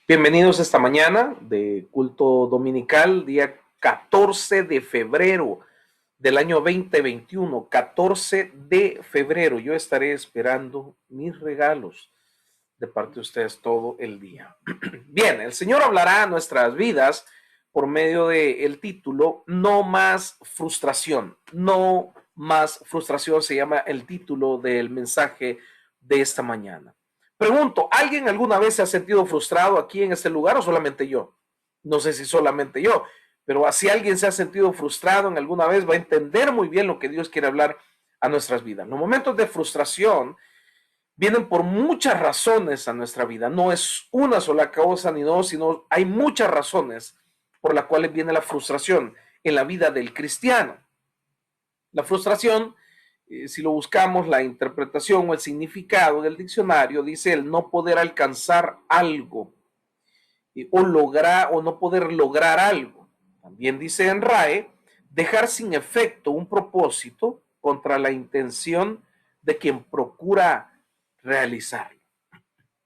Bienvenidos esta mañana de culto dominical, día 14 de febrero del año 2021, 14 de febrero. Yo estaré esperando mis regalos de parte de ustedes todo el día. Bien, el Señor hablará a nuestras vidas por medio del título No más frustración. No más frustración se llama el título del mensaje de esta mañana. Pregunto, ¿alguien alguna vez se ha sentido frustrado aquí en este lugar o solamente yo? No sé si solamente yo, pero si alguien se ha sentido frustrado en alguna vez va a entender muy bien lo que Dios quiere hablar a nuestras vidas. Los momentos de frustración vienen por muchas razones a nuestra vida. No es una sola causa ni dos, sino hay muchas razones por las cuales viene la frustración en la vida del cristiano. La frustración, si lo buscamos, la interpretación o el significado del diccionario, dice el no poder alcanzar algo o lograr o no poder lograr algo. También dice en RAE, dejar sin efecto un propósito contra la intención de quien procura realizarlo.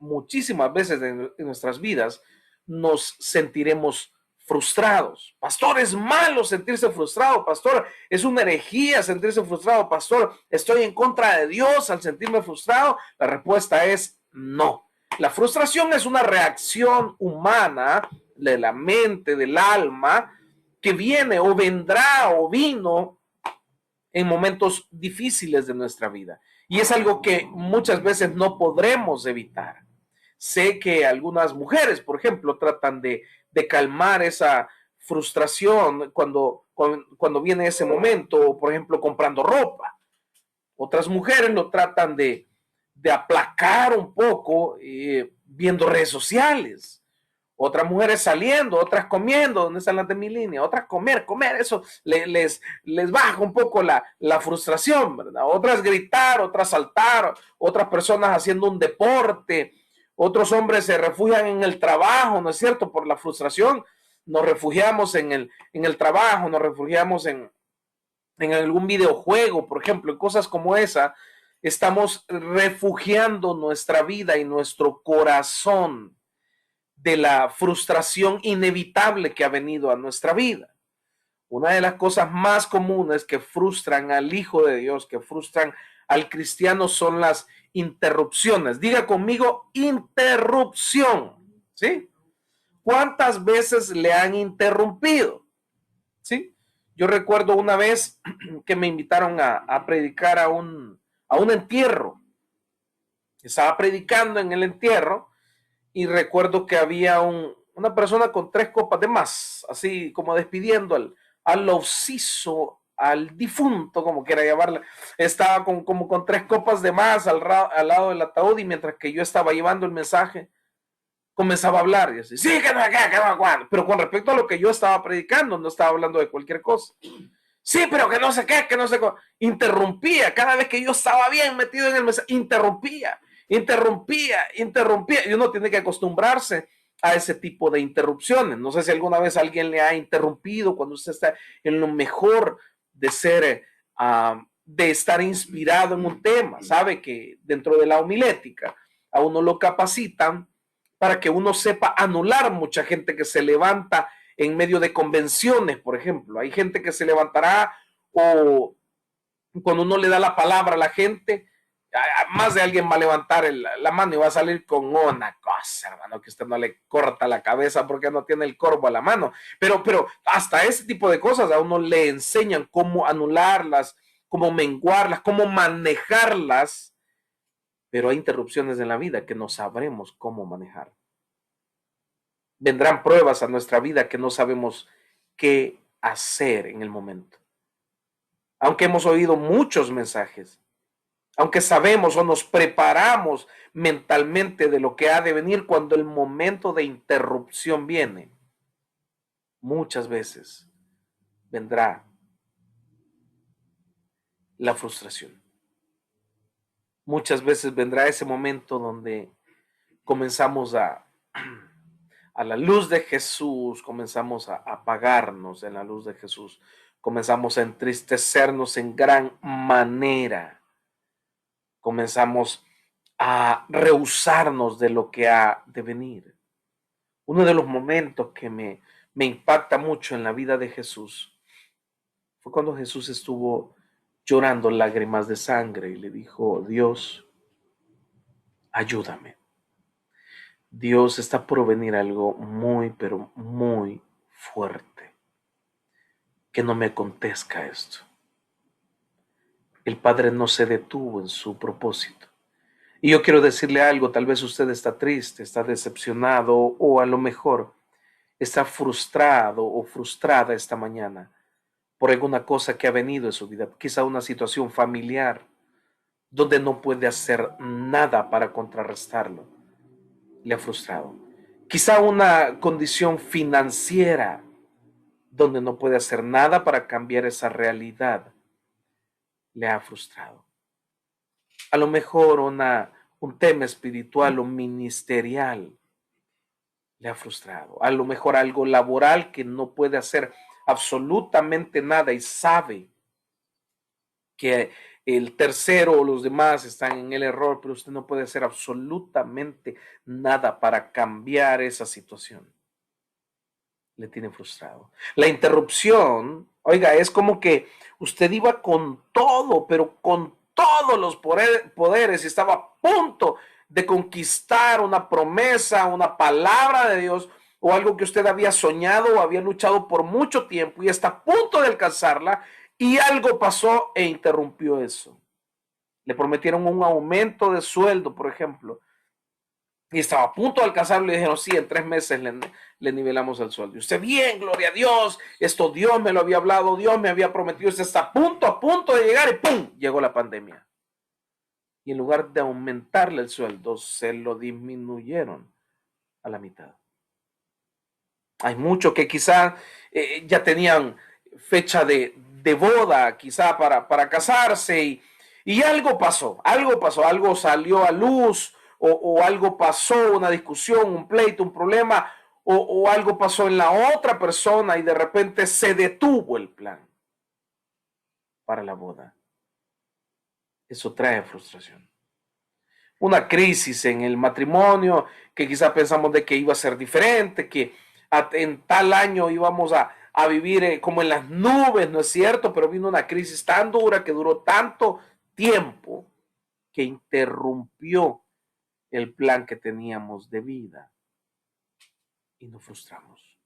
Muchísimas veces en nuestras vidas nos sentiremos frustrados. Pastor, es malo sentirse frustrado. Pastor, es una herejía sentirse frustrado. Pastor, estoy en contra de Dios al sentirme frustrado. La respuesta es no. La frustración es una reacción humana de la mente, del alma, que viene o vendrá o vino en momentos difíciles de nuestra vida. Y es algo que muchas veces no podremos evitar. Sé que algunas mujeres, por ejemplo, tratan de calmar esa frustración cuando viene ese momento, por ejemplo, comprando ropa. Otras mujeres lo tratan de aplacar un poco viendo redes sociales. Otras mujeres saliendo, otras comiendo, ¿dónde están las de mi línea? Otras comer, eso les baja un poco la frustración, ¿verdad? Otras gritar, otras saltar, otras personas haciendo un deporte, otros hombres se refugian en el trabajo, ¿no es cierto? Por la frustración, nos refugiamos en el trabajo, nos refugiamos en algún videojuego, por ejemplo, en cosas como esa, estamos refugiando nuestra vida y nuestro corazón de la frustración inevitable que ha venido a nuestra vida. Una de las cosas más comunes que frustran al Hijo de Dios, que frustran al cristiano, son las interrupciones. Diga conmigo, interrupción. ¿Sí? ¿Cuántas veces le han interrumpido? ¿Sí? Yo recuerdo una vez que me invitaron a predicar a un entierro. Estaba predicando en el entierro y recuerdo que había una persona con 3 copas de más, así como despidiendo al obsiso, al difunto, como quiera llamarla. Estaba como con 3 copas de más al lado del ataúd, y mientras que yo estaba llevando el mensaje, comenzaba a hablar y así, sí, que no, que no, cuando. Pero con respecto a lo que yo estaba predicando, no estaba hablando de cualquier cosa. Sí, pero que no sé qué, que no sé cómo. Interrumpía cada vez que yo estaba bien metido en el mensaje, interrumpía. Y uno tiene que acostumbrarse a ese tipo de interrupciones. No sé si alguna vez alguien le ha interrumpido cuando usted está en lo mejor de ser, de estar inspirado en un tema. Sabe que dentro de la homilética a uno lo capacitan para que uno sepa anular mucha gente que se levanta en medio de convenciones, por ejemplo. Hay gente que se levantará o cuando uno le da la palabra a la gente, más de alguien va a levantar la mano y va a salir con una cosa, hermano, que usted no le corta la cabeza porque no tiene el corvo a la mano. Pero hasta ese tipo de cosas a uno le enseñan cómo anularlas, cómo menguarlas, cómo manejarlas, pero hay interrupciones en la vida que no sabremos cómo manejar. Vendrán pruebas a nuestra vida que no sabemos qué hacer en el momento. Aunque hemos oído muchos mensajes, aunque sabemos o nos preparamos mentalmente de lo que ha de venir, cuando el momento de interrupción viene, muchas veces vendrá la frustración. Muchas veces vendrá ese momento donde comenzamos a la luz de Jesús, comenzamos a apagarnos en la luz de Jesús, comenzamos a entristecernos en gran manera, comenzamos a rehusarnos de lo que ha de venir. Uno de los momentos que me impacta mucho en la vida de Jesús fue cuando Jesús estuvo llorando lágrimas de sangre y le dijo, Dios, ayúdame. Dios, está por venir algo muy, pero muy fuerte. Que no me acontezca esto. El Padre no se detuvo en su propósito. Y yo quiero decirle algo, tal vez usted está triste, está decepcionado o a lo mejor está frustrado o frustrada esta mañana por alguna cosa que ha venido en su vida, quizá una situación familiar donde no puede hacer nada para contrarrestarlo, le ha frustrado. Quizá una condición financiera donde no puede hacer nada para cambiar esa realidad, le ha frustrado. A lo mejor un tema espiritual o ministerial le ha frustrado. A lo mejor algo laboral que no puede hacer absolutamente nada y sabe que el tercero o los demás están en el error, pero usted no puede hacer absolutamente nada para cambiar esa situación. Le tiene frustrado. La interrupción, oiga, es como que usted iba con todo, pero con todos los poderes y estaba a punto de conquistar una promesa, una palabra de Dios o algo que usted había soñado o había luchado por mucho tiempo y está a punto de alcanzarla y algo pasó e interrumpió eso. Le prometieron un aumento de sueldo, por ejemplo, y estaba a punto de alcanzarlo y le dijeron, sí, en 3 meses le nivelamos el sueldo. Y usted, bien, gloria a Dios, esto Dios me lo había hablado, Dios me había prometido, usted está a punto de llegar y ¡pum! Llegó la pandemia. Y en lugar de aumentarle el sueldo, se lo disminuyeron a la mitad. Hay muchos que quizá ya tenían fecha de boda, quizá para casarse y algo pasó, algo salió a luz o algo pasó, una discusión, un pleito, un problema o algo pasó en la otra persona y de repente se detuvo el plan para la boda. Eso trae frustración. Una crisis en el matrimonio que quizá pensamos de que iba a ser diferente, que en tal año íbamos a vivir como en las nubes, ¿no es cierto? Pero vino una crisis tan dura que duró tanto tiempo que interrumpió el plan que teníamos de vida y nos frustramos.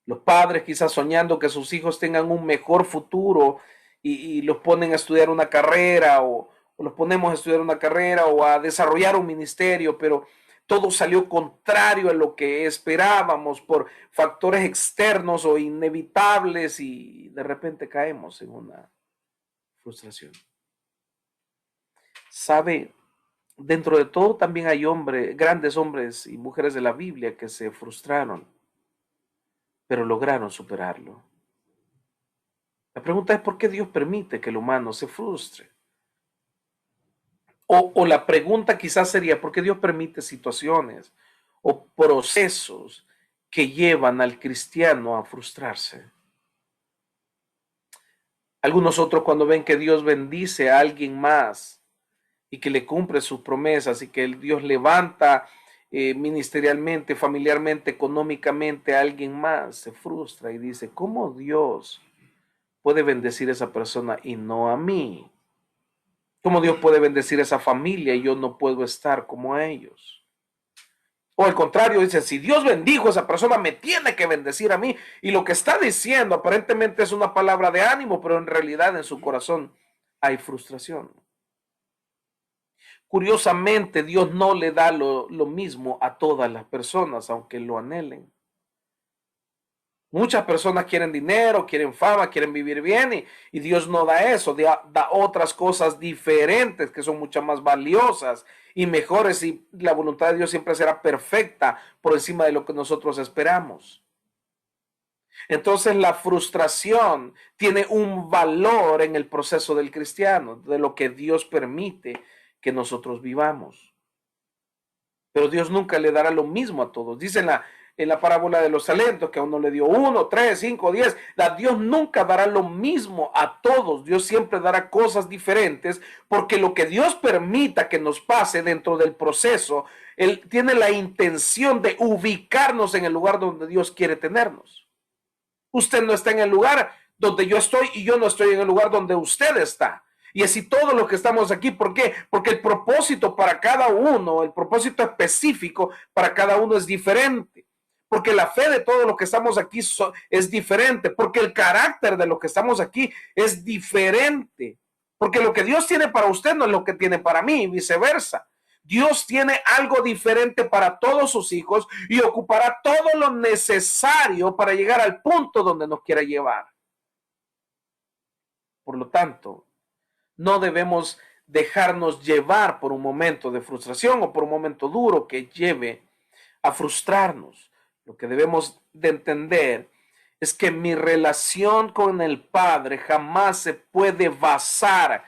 Los padres quizás soñando que sus hijos tengan un mejor futuro y los ponen a estudiar una carrera o los ponemos a estudiar una carrera o a desarrollar un ministerio, pero todo salió contrario a lo que esperábamos por factores externos o inevitables y de repente caemos en una frustración. Sabe, dentro de todo también hay grandes hombres y mujeres de la Biblia que se frustraron, pero lograron superarlo. La pregunta es ¿por qué Dios permite que el humano se frustre? O la pregunta quizás sería ¿por qué Dios permite situaciones o procesos que llevan al cristiano a frustrarse? Algunos otros cuando ven que Dios bendice a alguien más y que le cumple sus promesas y que Dios levanta ministerialmente, familiarmente, económicamente a alguien más, se frustra y dice, ¿cómo Dios puede bendecir a esa persona y no a mí? ¿Cómo Dios puede bendecir a esa familia y yo no puedo estar como ellos? O al contrario, dice, si Dios bendijo a esa persona, me tiene que bendecir a mí. Y lo que está diciendo aparentemente es una palabra de ánimo, pero en realidad en su corazón hay frustración. Curiosamente, Dios no le da lo mismo a todas las personas, aunque lo anhelen. Muchas personas quieren dinero, quieren fama, quieren vivir bien y Dios no da eso, da otras cosas diferentes que son mucho más valiosas y mejores y la voluntad de Dios siempre será perfecta por encima de lo que nosotros esperamos. Entonces la frustración tiene un valor en el proceso del cristiano, de lo que Dios permite que nosotros vivamos. Pero Dios nunca le dará lo mismo a todos. Dice en la parábola de los talentos, que a uno le dio 1, 3, 5, 10. Dios nunca dará lo mismo a todos. Dios siempre dará cosas diferentes, porque lo que Dios permita que nos pase dentro del proceso, Él tiene la intención de ubicarnos en el lugar donde Dios quiere tenernos. Usted no está en el lugar donde yo estoy y yo no estoy en el lugar donde usted está. Y así todos los que estamos aquí. ¿Por qué? Porque el propósito para cada uno, el propósito específico para cada uno es diferente. Porque la fe de todos los que estamos aquí es diferente. Porque el carácter de los que estamos aquí es diferente. Porque lo que Dios tiene para usted no es lo que tiene para mí y viceversa. Dios tiene algo diferente para todos sus hijos y ocupará todo lo necesario para llegar al punto donde nos quiera llevar. Por lo tanto, no debemos dejarnos llevar por un momento de frustración o por un momento duro que lleve a frustrarnos. Lo que debemos de entender es que mi relación con el Padre jamás se puede basar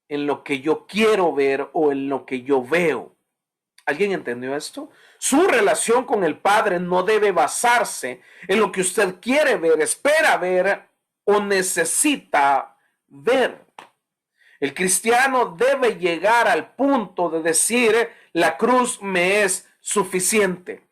en lo que yo quiero ver o en lo que yo veo. ¿Alguien entendió esto? Su relación con el Padre no debe basarse en lo que usted quiere ver, espera ver o necesita ver. El cristiano debe llegar al punto de decir, la cruz me es suficiente.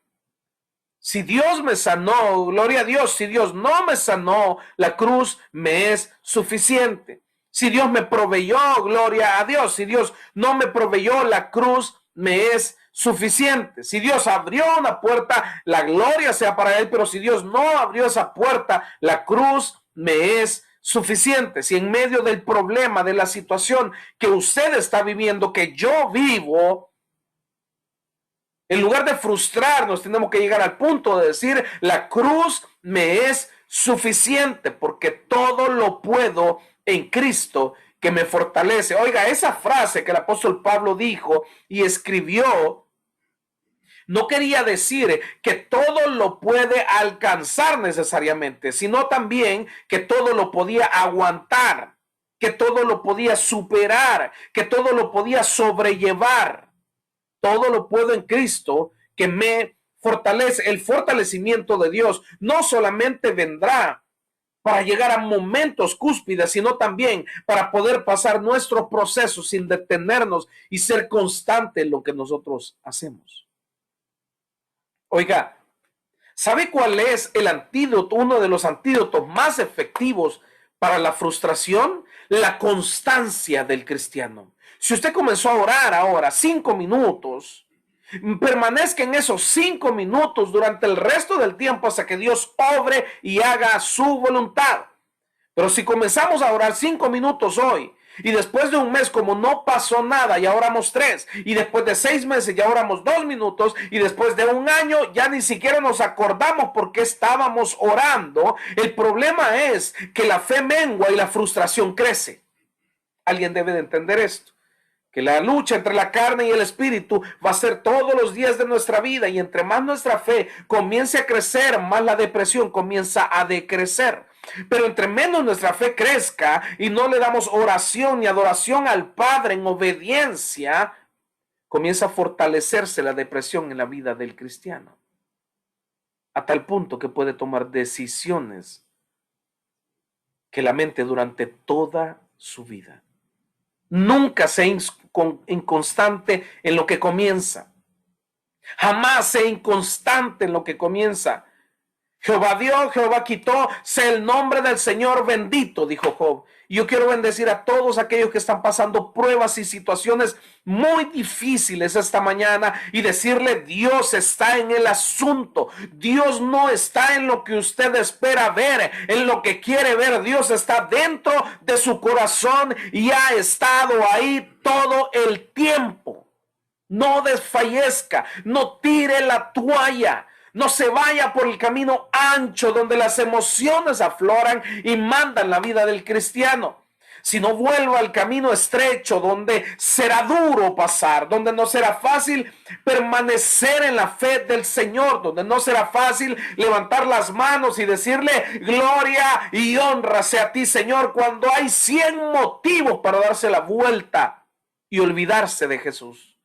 Si Dios me sanó, gloria a Dios. Si Dios no me sanó, la cruz me es suficiente. Si Dios me proveyó, gloria a Dios. Si Dios no me proveyó, la cruz me es suficiente. Si Dios abrió una puerta, la gloria sea para Él. Pero si Dios no abrió esa puerta, la cruz me es suficiente. Si en medio del problema, de la situación que usted está viviendo, que yo vivo, en lugar de frustrarnos, tenemos que llegar al punto de decir, la cruz me es suficiente, porque todo lo puedo en Cristo que me fortalece. Oiga, esa frase que el apóstol Pablo dijo y escribió, no quería decir que todo lo puede alcanzar necesariamente, sino también que todo lo podía aguantar, que todo lo podía superar, que todo lo podía sobrellevar. Todo lo puedo en Cristo que me fortalece. El fortalecimiento de Dios no solamente vendrá para llegar a momentos cúspides, sino también para poder pasar nuestro proceso sin detenernos y ser constante en lo que nosotros hacemos. Oiga, ¿sabe cuál es el antídoto, uno de los antídotos más efectivos para la frustración? La constancia del cristiano. Si usted comenzó a orar ahora 5 minutos, permanezca en esos 5 minutos durante el resto del tiempo hasta que Dios obre y haga su voluntad. Pero si comenzamos a orar 5 minutos hoy, y después de un mes, como no pasó nada, ya oramos 3, y después de 6 meses ya oramos 2 minutos, y después de un año ya ni siquiera nos acordamos por qué estábamos orando. El problema es que la fe mengua y la frustración crece. Alguien debe de entender esto, que la lucha entre la carne y el espíritu va a ser todos los días de nuestra vida, y entre más nuestra fe comience a crecer, más la depresión comienza a decrecer. Pero entre menos nuestra fe crezca y no le damos oración y adoración al Padre en obediencia, comienza a fortalecerse la depresión en la vida del cristiano, a tal punto que puede tomar decisiones que lamente durante toda su vida. Nunca sea inconstante en lo que comienza. Jamás sea inconstante en lo que comienza. Jehová dio, Jehová quitó, sea el nombre del Señor bendito, dijo Job. Y yo quiero bendecir a todos aquellos que están pasando pruebas y situaciones muy difíciles esta mañana y decirle, Dios está en el asunto. Dios no está en lo que usted espera ver, en lo que quiere ver. Dios está dentro de su corazón y ha estado ahí todo el tiempo. No desfallezca, no tire la toalla. No se vaya por el camino ancho donde las emociones afloran y mandan la vida del cristiano, sino vuelva al camino estrecho donde será duro pasar, donde no será fácil permanecer en la fe del Señor, donde no será fácil levantar las manos y decirle gloria y honra sea a ti, Señor, cuando hay 100 motivos para darse la vuelta y olvidarse de Jesús.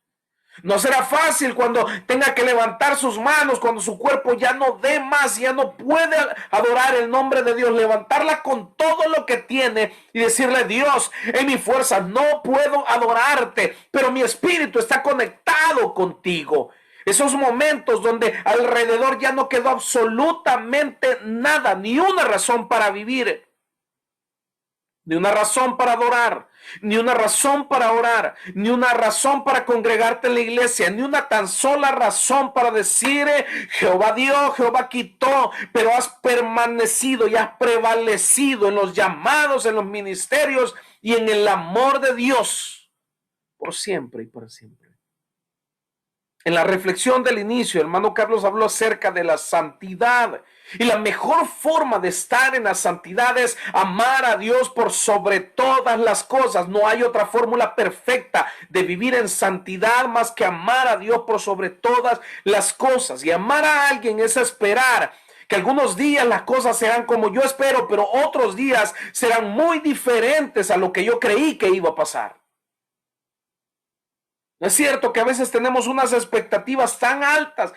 No será fácil cuando tenga que levantar sus manos, cuando su cuerpo ya no dé más, ya no puede adorar el nombre de Dios, levantarla con todo lo que tiene y decirle: Dios, en mi fuerza no puedo adorarte, pero mi espíritu está conectado contigo. Esos momentos donde alrededor ya no quedó absolutamente nada, ni una razón para vivir, ni una razón para adorar, ni una razón para orar, ni una razón para congregarte en la iglesia, ni una tan sola razón para decir: Jehová dio, Jehová quitó, pero has permanecido y has prevalecido en los llamados, en los ministerios y en el amor de Dios por siempre y para siempre. En la reflexión del inicio, hermano Carlos habló acerca de la santidad. Y la mejor forma de estar en la santidad es amar a Dios por sobre todas las cosas. No hay otra fórmula perfecta de vivir en santidad más que amar a Dios por sobre todas las cosas. Y amar a alguien es esperar que algunos días las cosas serán como yo espero, pero otros días serán muy diferentes a lo que yo creí que iba a pasar. ¿No es cierto que a veces tenemos unas expectativas tan altas,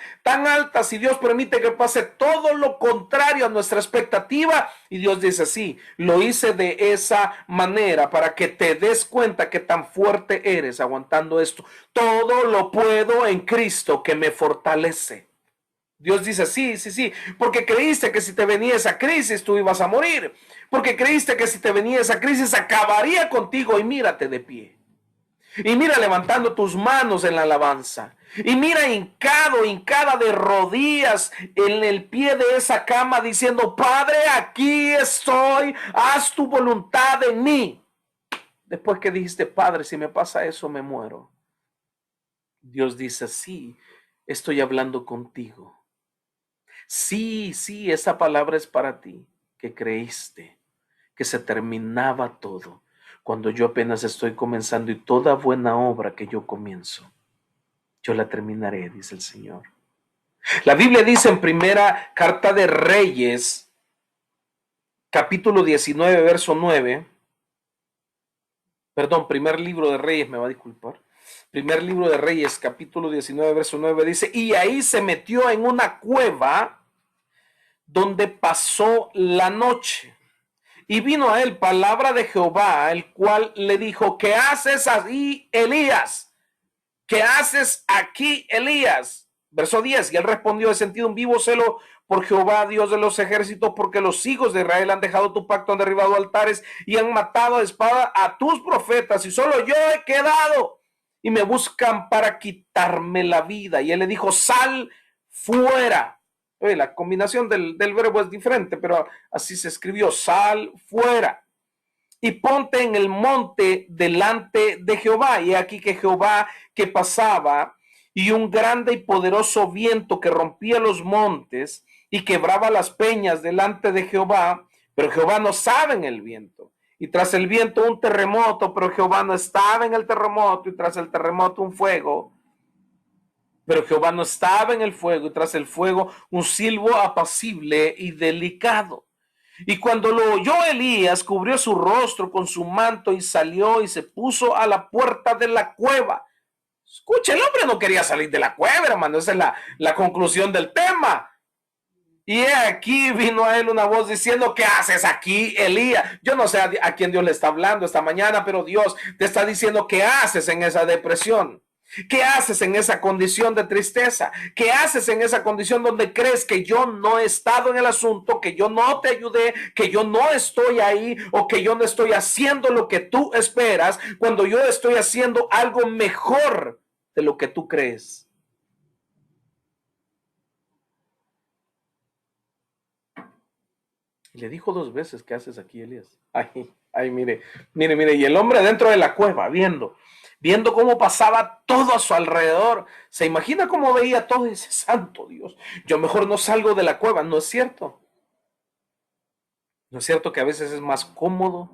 y Dios permite que pase todo lo contrario a nuestra expectativa? Y Dios dice: sí, lo hice de esa manera para que te des cuenta que tan fuerte eres aguantando esto. Todo lo puedo en Cristo que me fortalece. Dios dice: sí, porque creíste que si te venía esa crisis tú ibas a morir, porque creíste que si te venía esa crisis acabaría contigo, y mírate de pie. Y mira levantando tus manos en la alabanza. Y mira hincada de rodillas en el pie de esa cama diciendo: Padre, aquí estoy, haz tu voluntad en mí. Después que dijiste: Padre, si me pasa eso, me muero. Dios dice: sí, estoy hablando contigo. Sí, esa palabra es para ti, que creíste que se terminaba todo, cuando yo apenas estoy comenzando, y toda buena obra que yo comienzo, yo la terminaré, dice el Señor. La Biblia dice en primera carta de Reyes, capítulo 19, verso 9, perdón, primer libro de Reyes, me va a disculpar. Primer libro de Reyes, capítulo 19, verso 9, dice: y ahí se metió en una cueva donde pasó la noche. Y vino a él palabra de Jehová, el cual le dijo: ¿qué haces aquí, Elías? ¿Qué haces aquí, Elías? Verso 10, y él respondió: he sentido un vivo celo por Jehová, Dios de los ejércitos, porque los hijos de Israel han dejado tu pacto, han derribado altares y han matado a espada a tus profetas, y solo yo he quedado, y me buscan para quitarme la vida. Y él le dijo: sal fuera. Oye, la combinación del verbo es diferente, pero así se escribió: sal fuera y ponte en el monte delante de Jehová. Y aquí que Jehová que pasaba, y un grande y poderoso viento que rompía los montes y quebraba las peñas delante de Jehová, pero Jehová no estaba en el viento. Y tras el viento un terremoto, pero Jehová no estaba en el terremoto. Y tras el terremoto un fuego, pero Jehová no estaba en el fuego. Y tras el fuego un silbo apacible y delicado. Y cuando lo oyó Elías, cubrió su rostro con su manto y salió y se puso a la puerta de la cueva. Escucha, el hombre no quería salir de la cueva, hermano. Esa es la conclusión del tema. Y aquí vino a él una voz diciendo: ¿qué haces aquí, Elías? Yo no sé a quién Dios le está hablando esta mañana, pero Dios te está diciendo: ¿qué haces en esa depresión? ¿Qué haces en esa condición de tristeza? ¿Qué haces en esa condición donde crees que yo no he estado en el asunto, que yo no te ayudé, que yo no estoy ahí, o que yo no estoy haciendo lo que tú esperas, cuando yo estoy haciendo algo mejor de lo que tú crees? Y le dijo dos veces: ¿qué haces aquí, Elías? Ay, mire, y el hombre dentro de la cueva, viendo cómo pasaba todo a su alrededor, se imagina cómo veía todo y dice: santo Dios, yo mejor no salgo de la cueva. ¿No es cierto? ¿No es cierto que a veces es más cómodo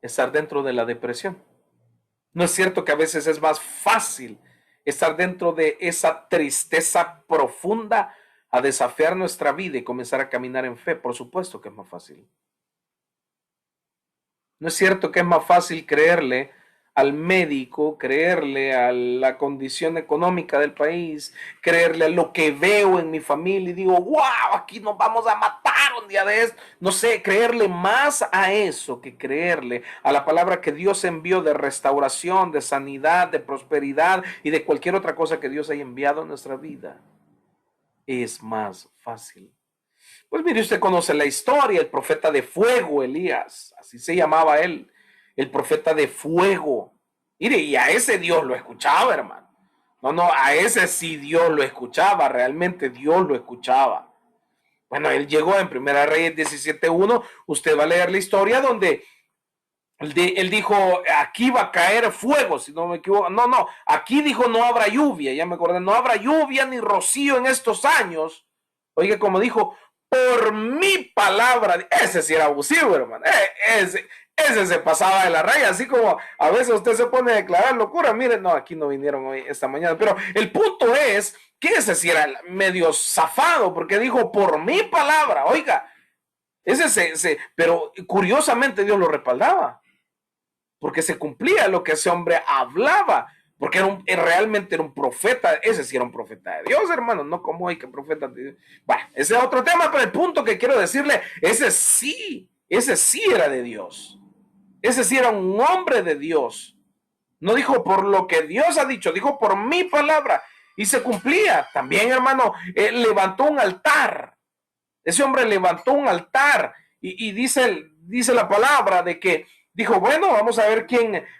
estar dentro de la depresión? ¿No es cierto que a veces es más fácil estar dentro de esa tristeza profunda a desafiar nuestra vida y comenzar a caminar en fe? Por supuesto que es más fácil. ¿No es cierto que es más fácil creerle al médico, creerle a la condición económica del país, creerle a lo que veo en mi familia y digo, wow, aquí nos vamos a matar un día de esto. No sé, creerle más a eso que creerle a la palabra que Dios envió de restauración, de sanidad, de prosperidad y de cualquier otra cosa que Dios haya enviado en nuestra vida. Es más fácil. Pues mire, usted conoce la historia, el profeta de fuego, Elías, así se llamaba él, el profeta de fuego. Mire, y a ese Dios lo escuchaba, hermano. No, no, a ese sí Dios lo escuchaba, realmente Dios lo escuchaba. Bueno, él llegó en Primera Reyes 17:1, usted va a leer la historia donde él dijo, aquí va a caer fuego, si no me equivoco. No, no, aquí dijo no habrá lluvia, ya me acordé, no habrá lluvia ni rocío en estos años. Oiga, como dijo, por mi palabra, ese sí era abusivo, hermano. Ese se pasaba de la raya, así como a veces usted se pone a declarar locura. Miren, no, aquí no vinieron hoy, esta mañana, pero el punto es que ese sí era medio zafado, porque dijo por mi palabra, oiga, pero curiosamente Dios lo respaldaba porque se cumplía lo que ese hombre hablaba, porque realmente era un profeta, ese sí era un profeta de Dios, hermano, no como hay que profeta de Dios. Bueno, ese es otro tema, pero el punto que quiero decirle, ese sí era de Dios, ese sí era un hombre de Dios, no dijo por lo que Dios ha dicho, dijo por mi palabra, y se cumplía. También, hermano, levantó un altar, ese hombre levantó un altar, y dice la palabra de que dijo, bueno, vamos a ver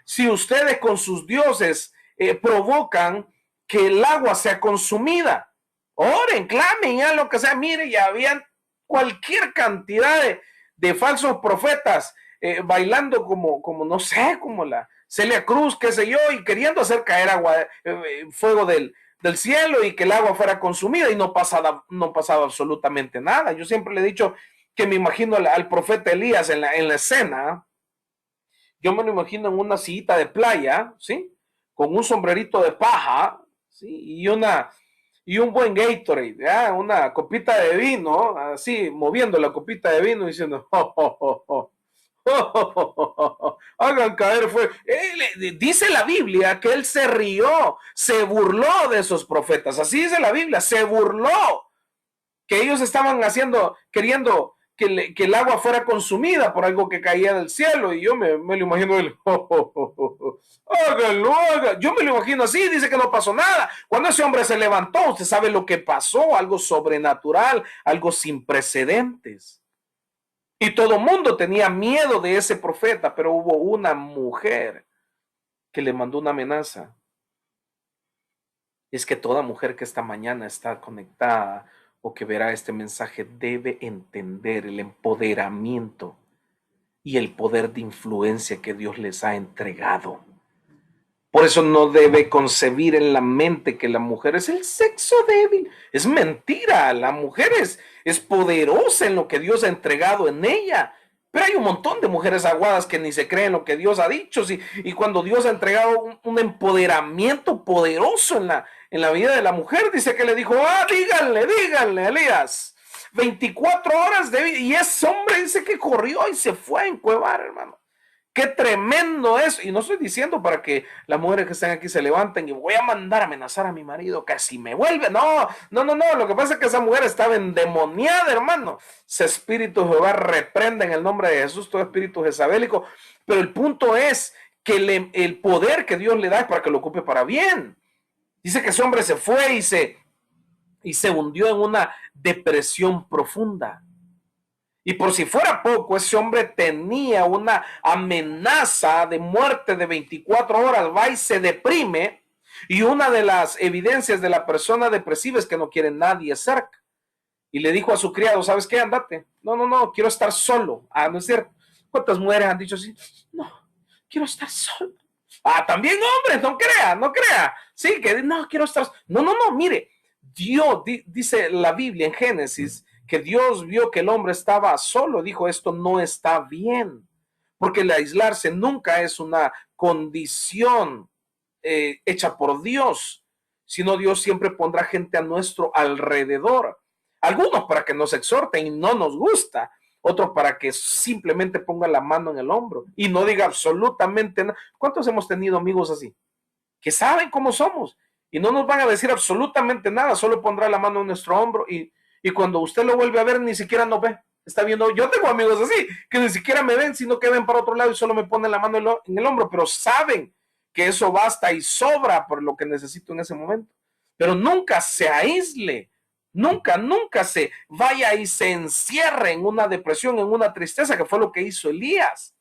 si ustedes con sus dioses provocan que el agua sea consumida. Oren, clamen, ya lo que sea. Mire, ya habían cualquier cantidad de falsos profetas bailando como, no sé, como la Celia Cruz, qué sé yo, y queriendo hacer caer agua, fuego del cielo y que el agua fuera consumida y no pasaba absolutamente nada. Yo siempre le he dicho que me imagino al profeta Elías en la escena. Yo me lo imagino en una sillita de playa, ¿sí? Con un sombrerito de paja, ¿sí? Y un buen Gatorade, ¿ya? Una copita de vino, así, moviendo la copita de vino diciendo, oh, oh, oh, oh. Hagan caer fuego. Dice la Biblia que él se rió, se burló de esos profetas. Así dice la Biblia, se burló. Que ellos estaban queriendo que el agua fuera consumida por algo que caía del cielo. Y yo me lo imagino él, háganlo, háganlo. Yo me lo imagino así, dice que no pasó nada. Cuando ese hombre se levantó, usted sabe lo que pasó, algo sobrenatural, algo sin precedentes. Y todo el mundo tenía miedo de ese profeta, pero hubo una mujer que le mandó una amenaza. Es que toda mujer que esta mañana está conectada o que verá este mensaje debe entender el empoderamiento y el poder de influencia que Dios les ha entregado. Por eso no debe concebir en la mente que la mujer es el sexo débil. Es mentira, la mujer es poderosa en lo que Dios ha entregado en ella. Pero hay un montón de mujeres aguadas que ni se creen lo que Dios ha dicho. Y cuando Dios ha entregado un empoderamiento poderoso en la vida de la mujer, dice que le dijo, díganle, Elías, 24 horas y ese hombre dice que corrió y se fue a encuevar, hermano. Qué tremendo es. Y no estoy diciendo para que las mujeres que están aquí se levanten y voy a mandar a amenazar a mi marido que si me vuelve. No. Lo que pasa es que esa mujer estaba endemoniada, hermano. Ese espíritu Jehová reprenda en el nombre de Jesús todo espíritu jezabélico. Pero el punto es que el poder que Dios le da es para que lo ocupe para bien. Dice que ese hombre se fue y se hundió en una depresión profunda. Y por si fuera poco, ese hombre tenía una amenaza de muerte de 24 horas, va y se deprime. Y una de las evidencias de la persona depresiva es que no quiere nadie cerca. Y le dijo a su criado, ¿sabes qué? Andate. No, quiero estar solo. No es cierto. ¿Cuántas mujeres han dicho así? No, quiero estar solo. También hombres, no crea. Sí, que no, quiero estar. No, mire, Dios, dice la Biblia en Génesis, que Dios vio que el hombre estaba solo, dijo, esto no está bien, porque el aislarse nunca es una condición hecha por Dios, sino Dios siempre pondrá gente a nuestro alrededor, algunos para que nos exhorten y no nos gusta, otros para que simplemente ponga la mano en el hombro y no diga absolutamente nada. ¿Cuántos hemos tenido amigos así? Que saben cómo somos y no nos van a decir absolutamente nada, solo pondrá la mano en nuestro hombro y cuando usted lo vuelve a ver ni siquiera nos ve. Está viendo, yo tengo amigos así, que ni siquiera me ven, sino que ven para otro lado y solo me ponen la mano en el hombro, pero saben que eso basta y sobra por lo que necesito en ese momento. Pero nunca se aísle, nunca se vaya y se encierre en una depresión, en una tristeza, que fue lo que hizo Elías.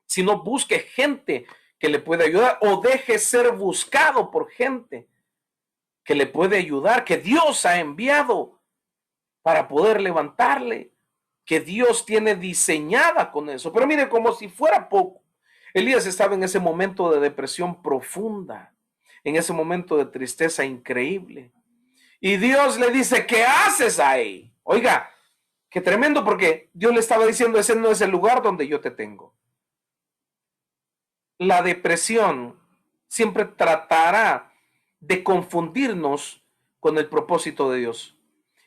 Sino busque gente que le puede ayudar o deje ser buscado por gente que le puede ayudar, que Dios ha enviado para poder levantarle, que Dios tiene diseñada con eso. Pero mire, como si fuera poco, Elías estaba en ese momento de depresión profunda, en ese momento de tristeza increíble. Y Dios le dice, ¿qué haces ahí? Oiga, qué tremendo, porque Dios le estaba diciendo, ese no es el lugar donde yo te tengo. La depresión siempre tratará de confundirnos con el propósito de Dios.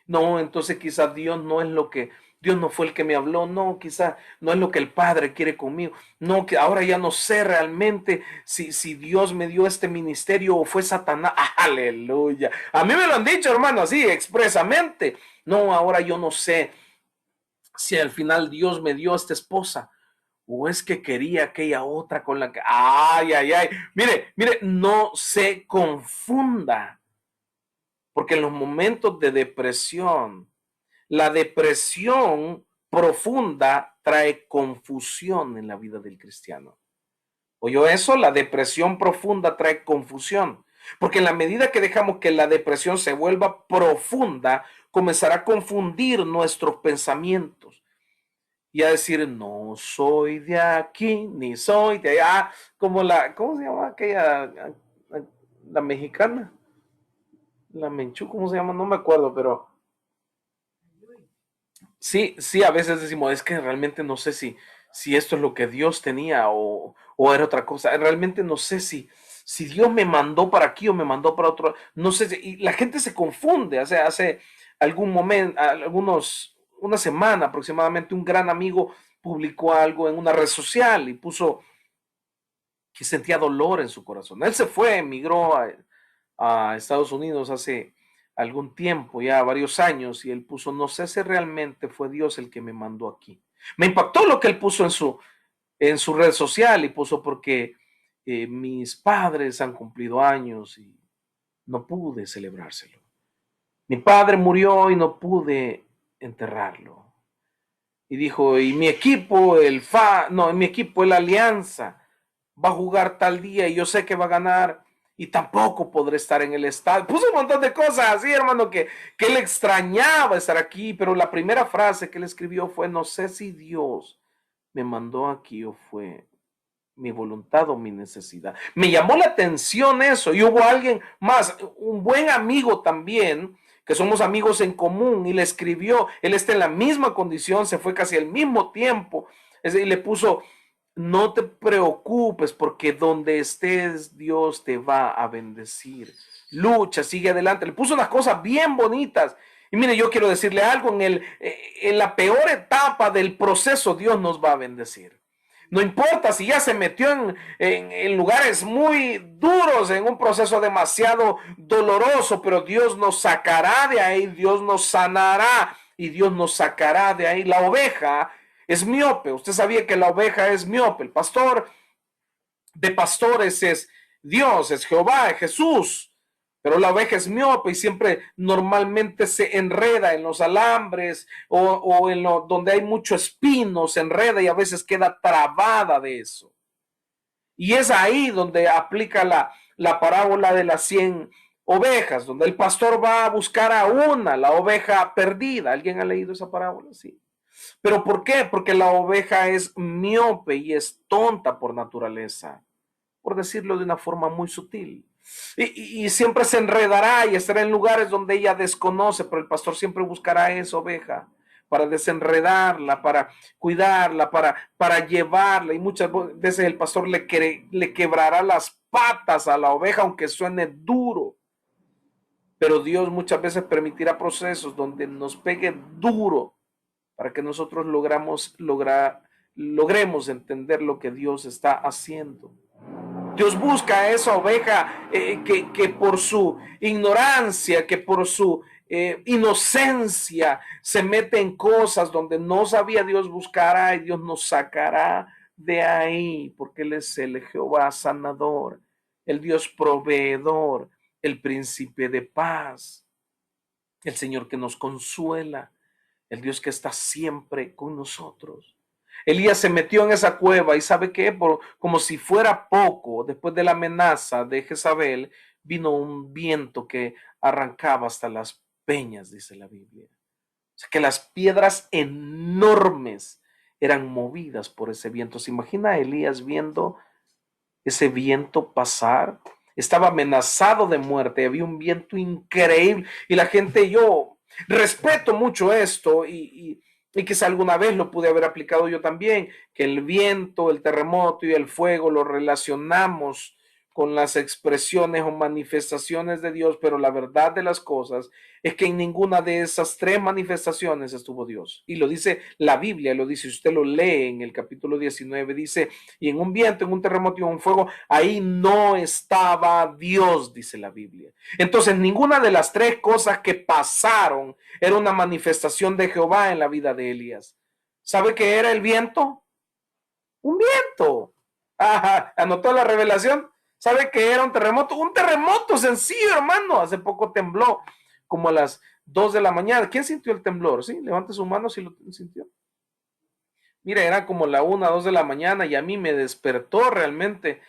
No, entonces quizás Dios no es lo que, Dios no fue el que me habló, no, quizás no es lo que el Padre quiere conmigo, no, que ahora ya no sé realmente si Dios me dio este ministerio o fue Satanás, aleluya. A mí me lo han dicho, hermano, así expresamente. No, ahora yo no sé si al final Dios me dio esta esposa o es que quería aquella otra con la que, ay, mire, no se confunda, porque en los momentos de depresión, la depresión profunda trae confusión en la vida del cristiano. ¿Oyó eso? La depresión profunda trae confusión, porque en la medida que dejamos que la depresión se vuelva profunda, comenzará a confundir nuestros pensamientos y a decir, no soy de aquí, ni soy de allá, como ¿cómo se llama aquella, la mexicana? La Menchú, ¿cómo se llama? No me acuerdo, pero sí, a veces decimos, es que realmente no sé si esto es lo que Dios tenía o era otra cosa. Realmente no sé si Dios me mandó para aquí o me mandó para otro. No sé, y la gente se confunde. O sea, hace algún momento, una semana aproximadamente, un gran amigo publicó algo en una red social y puso que sentía dolor en su corazón. Él se fue, emigró a Estados Unidos hace algún tiempo, ya varios años, y él puso, no sé si realmente fue Dios el que me mandó aquí. Me impactó lo que él puso en su red social y puso porque mis padres han cumplido años y no pude celebrárselo. Mi padre murió y no pude enterrarlo. Y dijo, y mi equipo, mi equipo, el Alianza, va a jugar tal día y yo sé que va a ganar y tampoco podré estar en el estadio. Puso un montón de cosas así, hermano, que él extrañaba estar aquí, pero la primera frase que él escribió fue, no sé si Dios me mandó aquí o fue mi voluntad o mi necesidad. Me llamó la atención eso y hubo alguien más, un buen amigo también, que somos amigos en común y le escribió, él está en la misma condición, se fue casi al mismo tiempo y le puso, no te preocupes porque donde estés Dios te va a bendecir. Lucha, sigue adelante. Le puso unas cosas bien bonitas. Y mire, yo quiero decirle algo, en la peor etapa del proceso Dios nos va a bendecir. No importa si ya se metió en lugares muy duros, en un proceso demasiado doloroso, pero Dios nos sacará de ahí, Dios nos sanará y Dios nos sacará de ahí. La oveja es miope. Usted sabía que la oveja es miope. El pastor de pastores es Dios, es Jehová, es Jesús. Pero la oveja es miope y siempre normalmente se enreda en los alambres o en donde hay mucho espino, se enreda y a veces queda trabada de eso. Y es ahí donde aplica la parábola de las 100 ovejas, donde el pastor va a buscar a la oveja perdida. ¿Alguien ha leído esa parábola? Sí. ¿Pero por qué? Porque la oveja es miope y es tonta por naturaleza, por decirlo de una forma muy sutil. Y siempre se enredará y estará en lugares donde ella desconoce, pero el pastor siempre buscará a esa oveja para desenredarla, para cuidarla, para llevarla. Y muchas veces el pastor le quebrará las patas a la oveja, aunque suene duro. Pero Dios muchas veces permitirá procesos donde nos pegue duro para que nosotros logremos entender lo que Dios está haciendo. Dios busca a esa oveja que por su ignorancia, que por su inocencia se mete en cosas donde no sabía. Dios buscará y Dios nos sacará de ahí, porque Él es el Jehová sanador, el Dios proveedor, el príncipe de paz, el Señor que nos consuela, el Dios que está siempre con nosotros. Elías se metió en esa cueva y ¿sabe qué? Como si fuera poco, después de la amenaza de Jezabel, vino un viento que arrancaba hasta las peñas, dice la Biblia. O sea, que las piedras enormes eran movidas por ese viento. ¿Se imagina Elías viendo ese viento pasar? Estaba amenazado de muerte, había un viento increíble y la gente, yo respeto mucho esto y quizá alguna vez lo pude haber aplicado yo también, que el viento, el terremoto y el fuego lo relacionamos con las expresiones o manifestaciones de Dios, pero la verdad de las cosas es que en ninguna de esas tres manifestaciones estuvo Dios. Y lo dice la Biblia, lo dice, si usted lo lee en el capítulo 19, dice, y en un viento, en un terremoto y en un fuego, ahí no estaba Dios, dice la Biblia. Entonces, ninguna de las tres cosas que pasaron era una manifestación de Jehová en la vida de Elías. ¿Sabe qué era el viento? Un viento. Ajá, ¿anotó la revelación? ¿Sabe qué era un terremoto? Un terremoto sencillo, hermano. Hace poco tembló, como a las 2 de la mañana. ¿Quién sintió el temblor? ¿Sí? Levante su mano si lo sintió. Mire, era como la 1, 2 de la mañana y a mí me despertó realmente.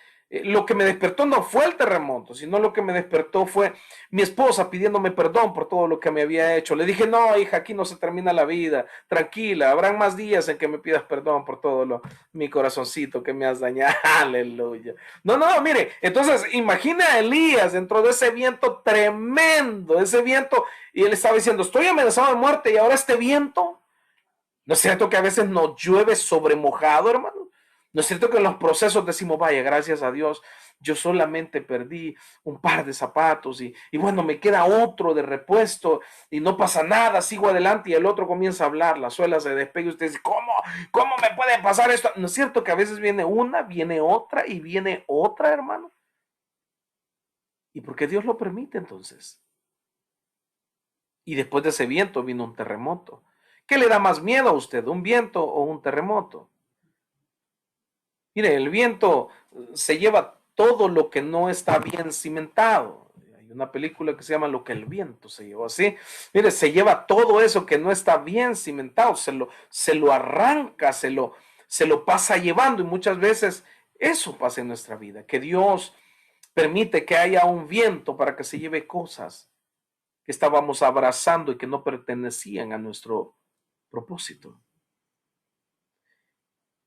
Lo que me despertó no fue el terremoto, sino lo que me despertó fue mi esposa pidiéndome perdón por todo lo que me había hecho. Le dije, no, hija, aquí no se termina la vida, tranquila, habrán más días en que me pidas perdón por todo mi corazoncito que me has dañado. Aleluya. No, mire, entonces imagina a Elías dentro de ese viento tremendo, ese viento, y él estaba diciendo, estoy amenazado de muerte y ahora este viento. ¿No es cierto que a veces nos llueve sobre mojado, hermano? ¿No es cierto que en los procesos decimos, vaya, gracias a Dios, yo solamente perdí un par de zapatos y bueno, me queda otro de repuesto y no pasa nada, sigo adelante y el otro comienza a hablar, la suela se despega y usted dice, ¿cómo me puede pasar esto? ¿No es cierto que a veces viene una, viene otra y viene otra, hermano? ¿Y por qué Dios lo permite entonces? Y después de ese viento vino un terremoto. ¿Qué le da más miedo a usted, un viento o un terremoto? Mire, el viento se lleva todo lo que no está bien cimentado. Hay una película que se llama Lo que el viento se llevó, así. Mire, se lleva todo eso que no está bien cimentado, se lo arranca, se lo pasa llevando y muchas veces eso pasa en nuestra vida, que Dios permite que haya un viento para que se lleve cosas que estábamos abrazando y que no pertenecían a nuestro propósito.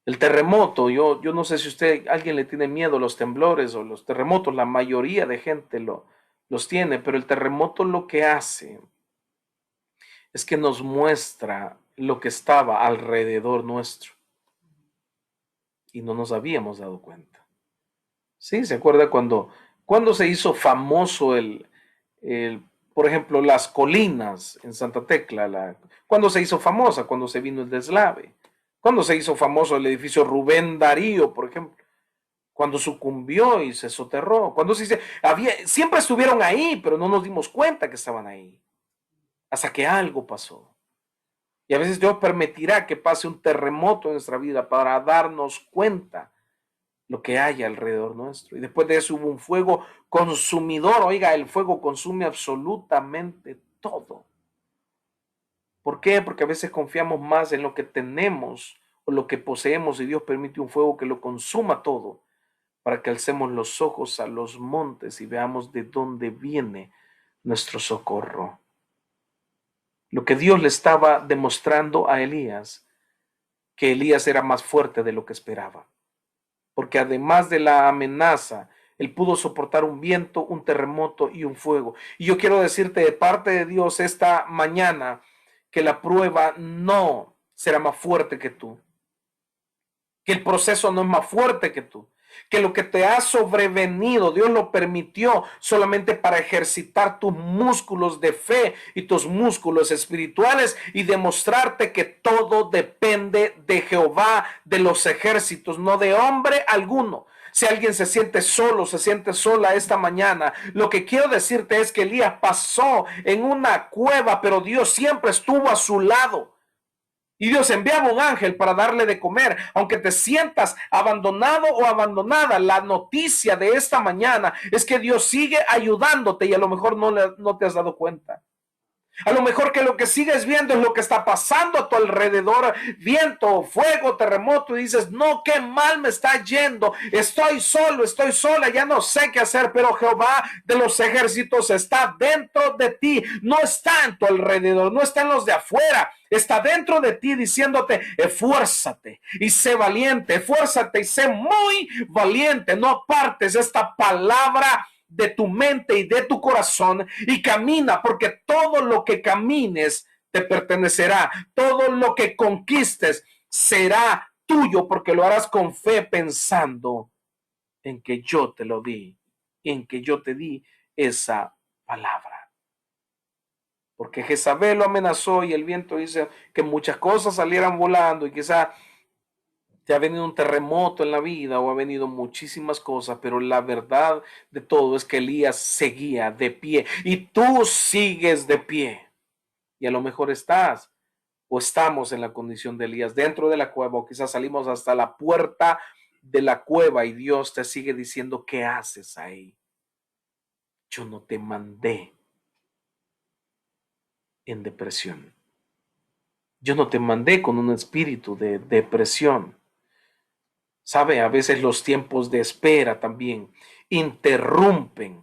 El terremoto, yo no sé si alguien le tiene miedo a los temblores o los terremotos, la mayoría de gente los tiene, pero el terremoto lo que hace es que nos muestra lo que estaba alrededor nuestro y no nos habíamos dado cuenta. ¿Sí? ¿Se acuerda cuando se hizo famoso por ejemplo, las colinas en Santa Tecla? ¿Cuándo se hizo famosa? Cuando se vino el deslave. ¿Cuándo se hizo famoso el edificio Rubén Darío, por ejemplo? Cuando sucumbió y se soterró. Siempre estuvieron ahí, pero no nos dimos cuenta que estaban ahí. Hasta que algo pasó. Y a veces Dios permitirá que pase un terremoto en nuestra vida para darnos cuenta lo que hay alrededor nuestro. Y después de eso hubo un fuego consumidor. Oiga, el fuego consume absolutamente todo. ¿Por qué? Porque a veces confiamos más en lo que tenemos o lo que poseemos y Dios permite un fuego que lo consuma todo para que alcemos los ojos a los montes y veamos de dónde viene nuestro socorro. Lo que Dios le estaba demostrando a Elías, que Elías era más fuerte de lo que esperaba, porque además de la amenaza, él pudo soportar un viento, un terremoto y un fuego. Y yo quiero decirte de parte de Dios esta mañana que la prueba no será más fuerte que tú, que el proceso no es más fuerte que tú, que lo que te ha sobrevenido, Dios lo permitió solamente para ejercitar tus músculos de fe y tus músculos espirituales y demostrarte que todo depende de Jehová de los ejércitos, no de hombre alguno. Si alguien se siente solo, se siente sola esta mañana, lo que quiero decirte es que Elías pasó en una cueva, pero Dios siempre estuvo a su lado. Y Dios enviaba un ángel para darle de comer. Aunque te sientas abandonado o abandonada, la noticia de esta mañana es que Dios sigue ayudándote y a lo mejor no te has dado cuenta. A lo mejor que lo que sigues viendo es lo que está pasando a tu alrededor, viento, fuego, terremoto, y dices, no, qué mal me está yendo, estoy solo, estoy sola, ya no sé qué hacer, pero Jehová de los ejércitos está dentro de ti, no está en tu alrededor, no está en los de afuera, está dentro de ti diciéndote, esfuérzate y sé valiente, esfuérzate y sé muy valiente, no apartes esta palabra de tu mente y de tu corazón y camina, porque todo lo que camines te pertenecerá, todo lo que conquistes será tuyo, porque lo harás con fe pensando en que yo te lo di, en que yo te di esa palabra. Porque Jezabel lo amenazó y el viento dice que muchas cosas salieran volando y quizá te ha venido un terremoto en la vida o ha venido muchísimas cosas, pero la verdad de todo es que Elías seguía de pie y tú sigues de pie. Y a lo mejor estás o estamos en la condición de Elías dentro de la cueva o quizás salimos hasta la puerta de la cueva y Dios te sigue diciendo, ¿qué haces ahí? Yo no te mandé en depresión. Yo no te mandé con un espíritu de depresión. Sabe, a veces los tiempos de espera también interrumpen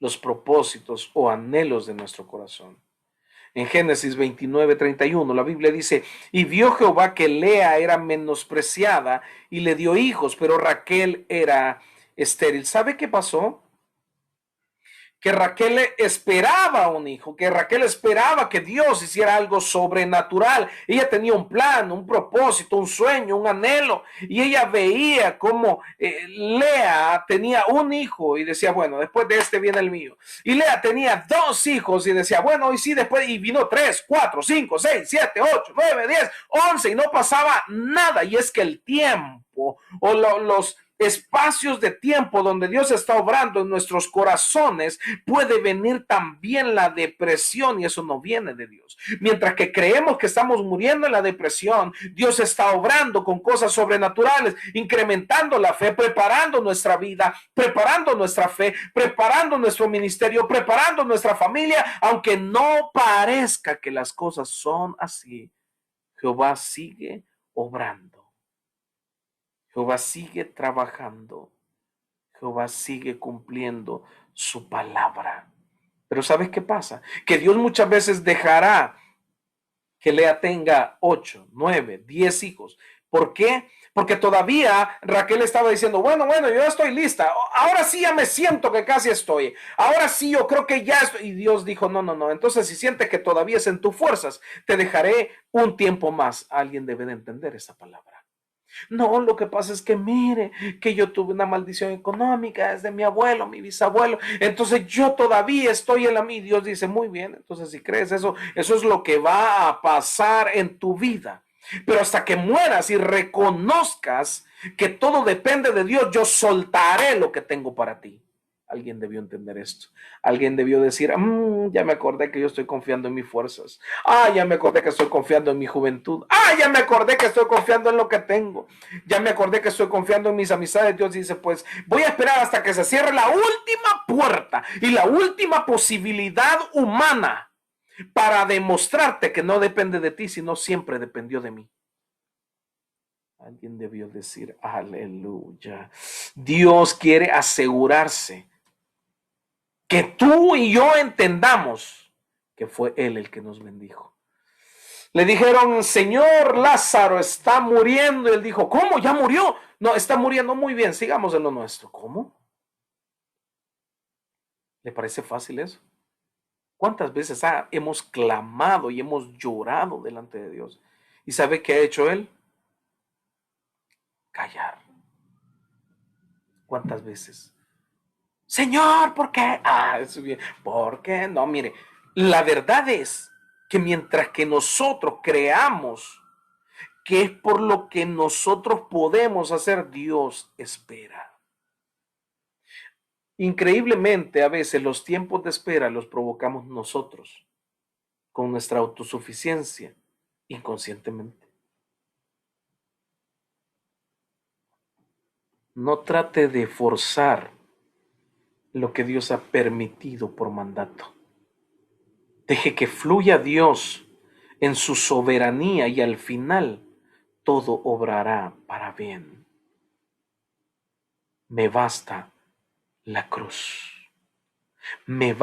los propósitos o anhelos de nuestro corazón. En Génesis 29:31 la Biblia dice, y vio Jehová que Lea era menospreciada y le dio hijos, pero Raquel era estéril. ¿Sabe qué pasó? Que Raquel esperaba un hijo, que Raquel esperaba que Dios hiciera algo sobrenatural. Ella tenía un plan, un propósito, un sueño, un anhelo, y ella veía cómo Lea tenía un hijo y decía, bueno, después de este viene el mío. Y Lea tenía dos hijos y decía, bueno, y sí, después, y vino 3, 4, 5, 6, 7, 8, 9, 10, 11, y no pasaba nada. Y es que el tiempo o los espacios de tiempo donde Dios está obrando en nuestros corazones, puede venir también la depresión y eso no viene de Dios. Mientras que creemos que estamos muriendo en la depresión, Dios está obrando con cosas sobrenaturales, incrementando la fe, preparando nuestra vida, preparando nuestra fe, preparando nuestro ministerio, preparando nuestra familia, aunque no parezca que las cosas son así. Jehová sigue obrando. Jehová sigue trabajando. Jehová sigue cumpliendo su palabra. Pero ¿sabes qué pasa? Que Dios muchas veces dejará que Lea tenga 8, 9, 10 hijos. ¿Por qué? Porque todavía Raquel estaba diciendo, bueno, yo estoy lista. Ahora sí ya me siento que casi estoy. Ahora sí yo creo que ya estoy. Y Dios dijo, no. Entonces si sientes que todavía es en tus fuerzas, te dejaré un tiempo más. Alguien debe de entender esa palabra. No, lo que pasa es que mire, que yo tuve una maldición económica desde mi abuelo, mi bisabuelo, entonces yo todavía estoy en la mí. Dios dice, muy bien, entonces si crees eso, eso es lo que va a pasar en tu vida. Pero hasta que mueras y reconozcas que todo depende de Dios, yo soltaré lo que tengo para ti. Alguien debió entender esto. Alguien debió decir, ya me acordé que yo estoy confiando en mis fuerzas. Ya me acordé que estoy confiando en mi juventud. Ya me acordé que estoy confiando en lo que tengo. Ya me acordé que estoy confiando en mis amistades. Dios dice, pues voy a esperar hasta que se cierre la última puerta y la última posibilidad humana para demostrarte que no depende de ti, sino siempre dependió de mí. Alguien debió decir, aleluya. Dios quiere asegurarse que tú y yo entendamos que fue Él el que nos bendijo. Le dijeron, Señor, Lázaro está muriendo. Y él dijo, ¿cómo? ¿Ya murió? No, está muriendo. Muy bien, sigamos en lo nuestro. ¿Cómo? ¿Le parece fácil eso? ¿Cuántas veces hemos clamado y hemos llorado delante de Dios? ¿Y sabe qué ha hecho Él? Callar. ¿Cuántas veces? Señor, ¿por qué? Ah, eso bien. ¿Por qué? No, mire, la verdad es que mientras que nosotros creamos que es por lo que nosotros podemos hacer, Dios espera. Increíblemente, a veces los tiempos de espera los provocamos nosotros con nuestra autosuficiencia inconscientemente. No trate de forzar lo que Dios ha permitido por mandato. Deje que fluya Dios en su soberanía y al final todo obrará para bien. Me basta la cruz.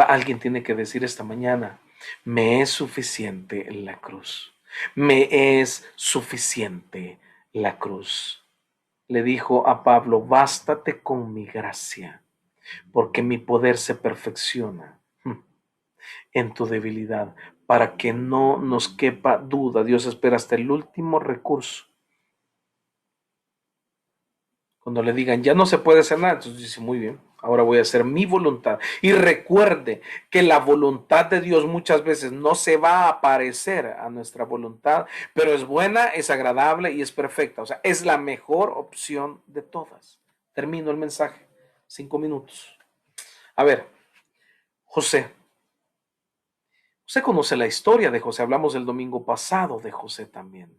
Alguien tiene que decir esta mañana, me es suficiente la cruz. Me es suficiente la cruz. Le dijo a Pablo, bástate con mi gracia, porque mi poder se perfecciona en tu debilidad, para que no nos quepa duda. Dios espera hasta el último recurso. Cuando le digan, ya no se puede hacer nada, entonces dice, muy bien, ahora voy a hacer mi voluntad. Y recuerde que la voluntad de Dios muchas veces no se va a parecer a nuestra voluntad, pero es buena, es agradable y es perfecta. O sea, es la mejor opción de todas. Termino el mensaje. 5 minutos. A ver, José. Usted conoce la historia de José. Hablamos el domingo pasado de José también.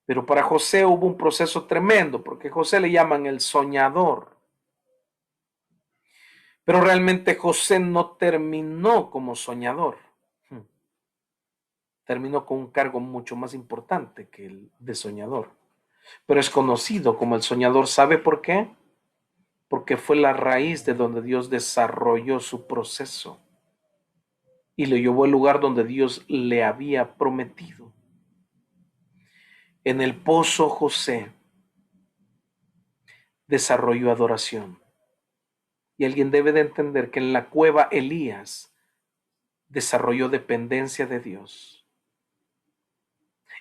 Pero para José hubo un proceso tremendo, porque José le llaman el soñador. Pero realmente José no terminó como soñador. Terminó con un cargo mucho más importante que el de soñador. Pero es conocido como el soñador. ¿Sabe por qué? Porque fue la raíz de donde Dios desarrolló su proceso y lo llevó al lugar donde Dios le había prometido. En el pozo José desarrolló adoración. Y alguien debe de entender que en la cueva Elías desarrolló dependencia de Dios.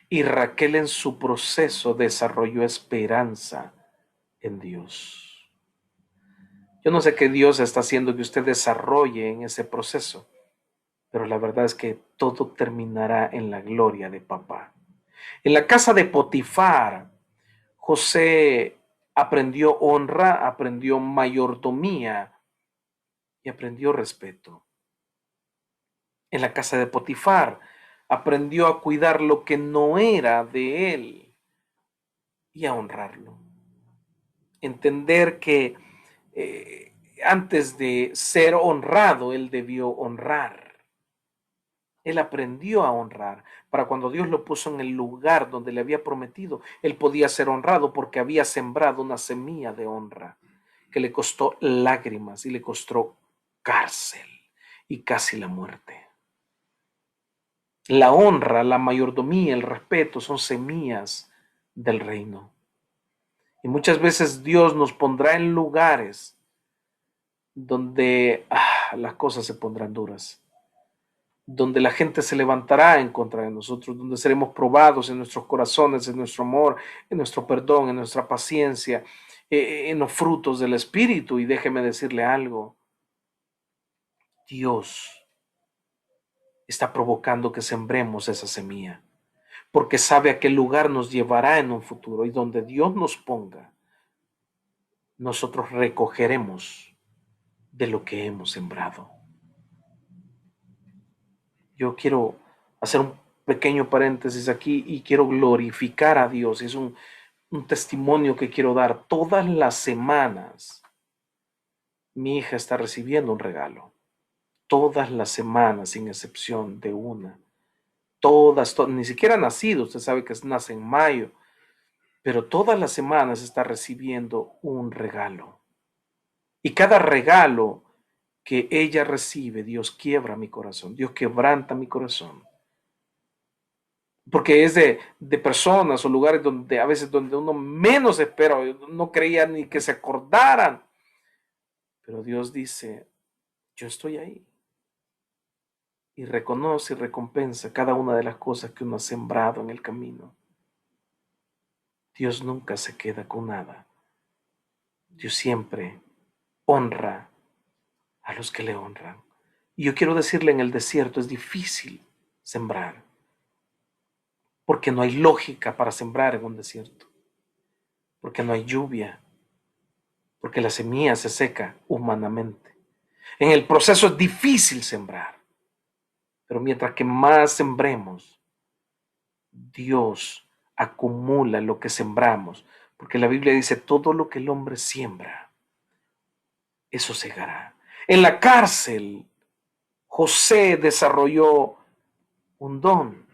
Y Raquel en su proceso desarrolló esperanza en Dios. Yo no sé qué Dios está haciendo que usted desarrolle en ese proceso, pero la verdad es que todo terminará en la gloria de papá. En la casa de Potifar, José aprendió honra, aprendió mayordomía y aprendió respeto. En la casa de Potifar aprendió a cuidar lo que no era de él y a honrarlo. Entender que antes de ser honrado, él debió honrar. Él aprendió a honrar. Para cuando Dios lo puso en el lugar donde le había prometido, él podía ser honrado porque había sembrado una semilla de honra que le costó lágrimas y le costó cárcel y casi la muerte. La honra, la mayordomía, el respeto son semillas del reino. Y muchas veces Dios nos pondrá en lugares donde las cosas se pondrán duras, donde la gente se levantará en contra de nosotros, donde seremos probados en nuestros corazones, en nuestro amor, en nuestro perdón, en nuestra paciencia, en los frutos del Espíritu. Y déjeme decirle algo, Dios está provocando que sembremos esa semilla, porque sabe a qué lugar nos llevará en un futuro, y donde Dios nos ponga, nosotros recogeremos de lo que hemos sembrado. Yo quiero hacer un pequeño paréntesis aquí y quiero glorificar a Dios. Es un testimonio que quiero dar. Todas las semanas mi hija está recibiendo un regalo. Todas las semanas, sin excepción de una. Todas, ni siquiera ha nacido. Usted sabe que nace en mayo. Pero todas las semanas está recibiendo un regalo. Y cada regalo que ella recibe, Dios quiebra mi corazón. Dios quebranta mi corazón. Porque es de personas o lugares donde a veces donde uno menos espera, no creía ni que se acordaran. Pero Dios dice, yo estoy ahí. Y reconoce y recompensa cada una de las cosas que uno ha sembrado en el camino. Dios nunca se queda con nada. Dios siempre honra a los que le honran. Y yo quiero decirle, en el desierto es difícil sembrar, porque no hay lógica para sembrar en un desierto, porque no hay lluvia, porque la semilla se seca humanamente. En el proceso es difícil sembrar, pero mientras que más sembremos, Dios acumula lo que sembramos, porque la Biblia dice, todo lo que el hombre siembra, eso segará. En la cárcel, José desarrolló un don.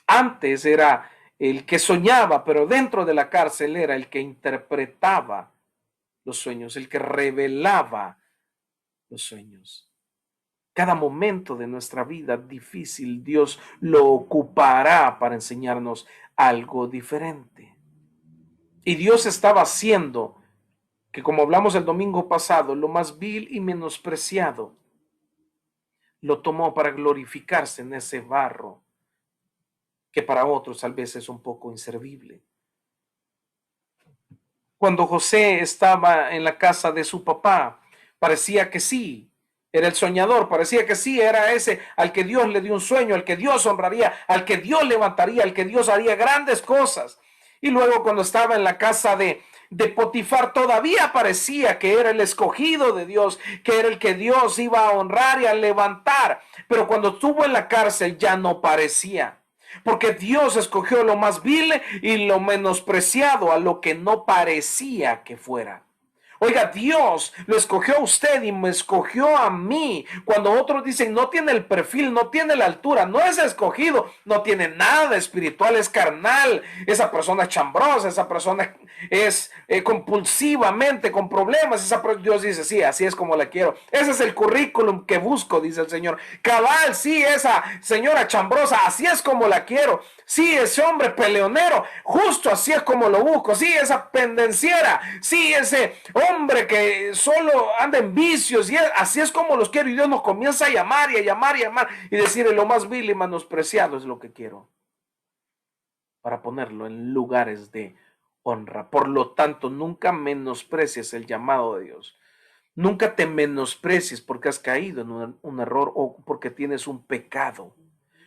Antes era el que soñaba, pero dentro de la cárcel era el que interpretaba los sueños, el que revelaba los sueños. Cada momento de nuestra vida difícil, Dios lo ocupará para enseñarnos algo diferente. Y Dios estaba haciendo que, como hablamos el domingo pasado, lo más vil y menospreciado, lo tomó para glorificarse en ese barro que para otros tal vez es un poco inservible. Cuando José estaba en la casa de su papá, parecía que sí, era el soñador, parecía que sí, era ese al que Dios le dio un sueño, al que Dios honraría, al que Dios levantaría, al que Dios haría grandes cosas. Y luego cuando estaba en la casa de Potifar, todavía parecía que era el escogido de Dios, que era el que Dios iba a honrar y a levantar. Pero cuando estuvo en la cárcel ya no parecía. Porque Dios escogió lo más vil y lo menospreciado, a lo que no parecía que fuera. Oiga, Dios lo escogió a usted y me escogió a mí. Cuando otros dicen no tiene el perfil, no tiene la altura, no es escogido, no tiene nada espiritual, es carnal, esa persona es chambrosa, esa persona es compulsivamente con problemas, Dios dice, sí, así es como la quiero. Ese es el currículum que busco, dice el Señor. Cabal, sí, esa señora chambrosa, así es como la quiero. Sí, ese hombre peleonero, justo así es como lo busco. Sí, esa pendenciera, sí, ese hombre que solo anda en vicios, y así es como los quiero. Y Dios nos comienza a llamar y a llamar y a llamar y decirle lo más vil y menospreciado es lo que quiero, para ponerlo en lugares de honra. Por lo tanto, nunca menosprecies el llamado de Dios. Nunca te menosprecies porque has caído en un error o porque tienes un pecado.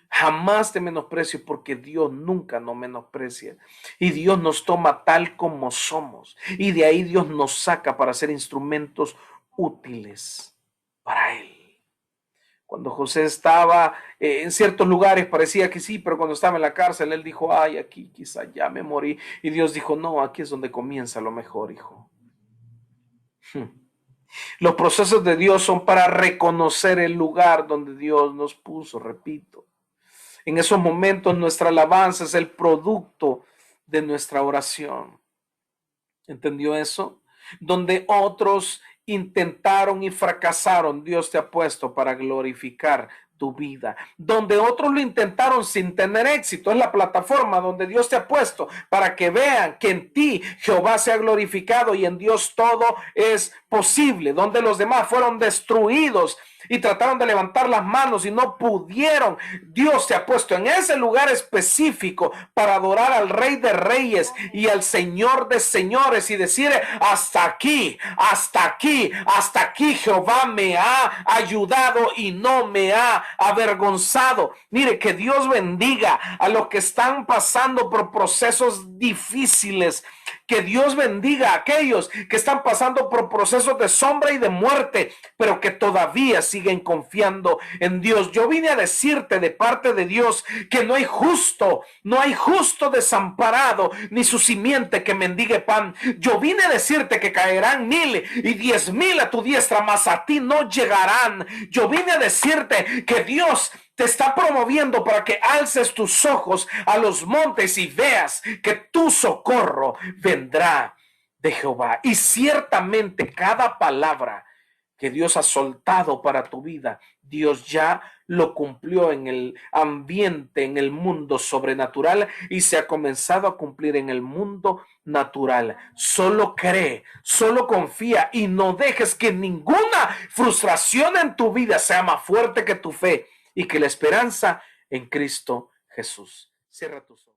Jamás te menosprecies porque Dios nunca nos menosprecia. Y Dios nos toma tal como somos. Y de ahí Dios nos saca para ser instrumentos útiles para Él. Cuando José estaba en ciertos lugares parecía que sí, pero cuando estaba en la cárcel, él dijo, ay, aquí quizá ya me morí. Y Dios dijo, no, aquí es donde comienza lo mejor, hijo. Los procesos de Dios son para reconocer el lugar donde Dios nos puso, repito. En esos momentos nuestra alabanza es el producto de nuestra oración. ¿Entendió eso? Donde otros intentaron y fracasaron, Dios te ha puesto para glorificar tu vida. Donde otros lo intentaron sin tener éxito, es la plataforma donde Dios te ha puesto para que vean que en ti Jehová se ha glorificado y en Dios todo es posible. Donde los demás fueron destruidos y trataron de levantar las manos y no pudieron. Dios te ha puesto en ese lugar específico para adorar al Rey de Reyes y al Señor de Señores y decir, hasta aquí, hasta aquí, hasta aquí Jehová me ha ayudado y no me ha avergonzado. Mire, que Dios bendiga a los que están pasando por procesos difíciles. Que Dios bendiga a aquellos que están pasando por procesos de sombra y de muerte, pero que todavía siguen confiando en Dios. Yo vine a decirte de parte de Dios que no hay justo desamparado, ni su simiente que mendigue pan. Yo vine a decirte que caerán 1000 y 10,000 a tu diestra, mas a ti no llegarán. Yo vine a decirte que Dios te está promoviendo para que alces tus ojos a los montes y veas que tu socorro vendrá de Jehová. Y ciertamente cada palabra que Dios ha soltado para tu vida, Dios ya lo cumplió en el ambiente, en el mundo sobrenatural, y se ha comenzado a cumplir en el mundo natural. Solo cree, solo confía y no dejes que ninguna frustración en tu vida sea más fuerte que tu fe y que la esperanza en Cristo Jesús. Cierra tus ojos.